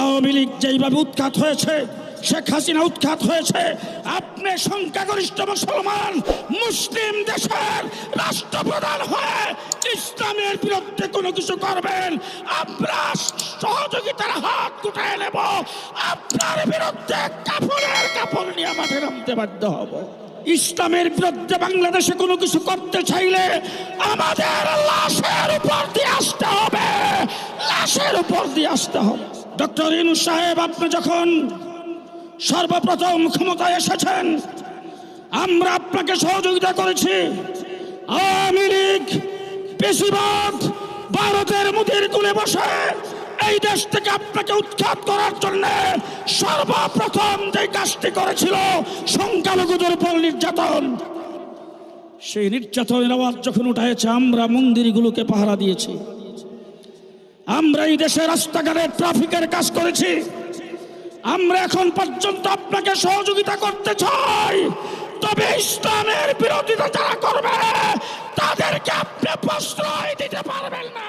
আওয়ামী লীগ যেইভাবে উৎখাত হয়েছে, শেখ হাসিনা উৎখাত হয়েছে, আপনি সংখ্যাগরিষ্ঠ মুসলমান মুসলিম দেশের রাষ্ট্রপ্রধান হয়ে ইসলামের বিরুদ্ধে কোনো কিছু করবেন, আমরা সহযোগিতার হাত গুটায় নেব। আপনার বিরুদ্ধে কাফনের কাপড় নিয়ে মাঠে নামতে বাধ্য হব। ইসলামের বিরুদ্ধে বাংলাদেশে কোনো কিছু করতে চাইলে আমাদের লাশের উপর দিয়ে আসতে হবে, লাশের উপর দিয়ে আসতে হবে। ডক্টর ইউনূস সাহেব, আপনি যখন সর্বপ্রথম ক্ষমতায় এসেছেন, আমরা আপনাকে সহযোগিতা করেছি। আওয়ামী লীগ বেশিরভাগ ভারতের মুদির কুলে বসে এই দেশ থেকে আপনাকে উৎখাত করার জন্য সর্বপ্রথম যে কাজটি করেছিল সংখ্যালঘুদের উপর নির্যাতন। সেই নির্যাতনের আওয়াজ যখন উঠেছে, আমরা মন্দিরগুলোকে পাহারা দিয়েছি, আমরা এই দেশে রাস্তাঘাটে ট্রাফিকের কাজ করেছি। আমরা এখন পর্যন্ত আপনাকে সহযোগিতা করতে চাই, তবে ইসলামের বিরোধিতা যারা করবে তাদেরকে আপনি প্রশ্রয় দিতে পারবেন না।